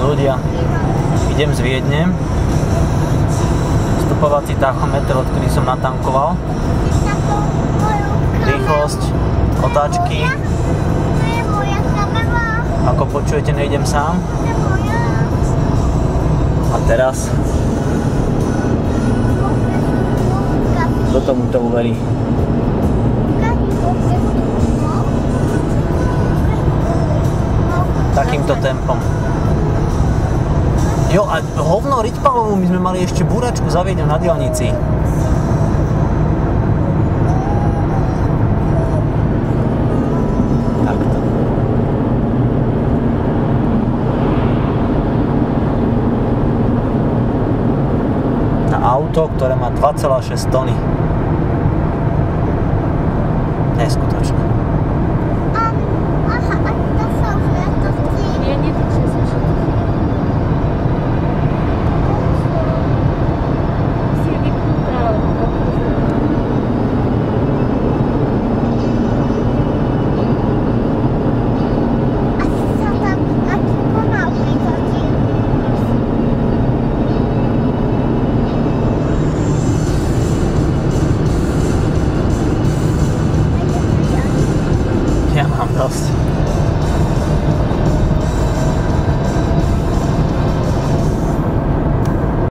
Ľudia, idem z Viedne. Vstupovací tachometer, odkedy som natankoval. Rýchlosť, otáčky. Ako počujete, nejdem sám. A teraz kto tomu to uverí? Takýmto tempom. Jo, a hovno Riťpalovú, my sme mali ešte búračku za Viedňou na diaľnici. Takto. Na auto, ktoré má 2,6 tony. Neskutočné. Ja mám dosť.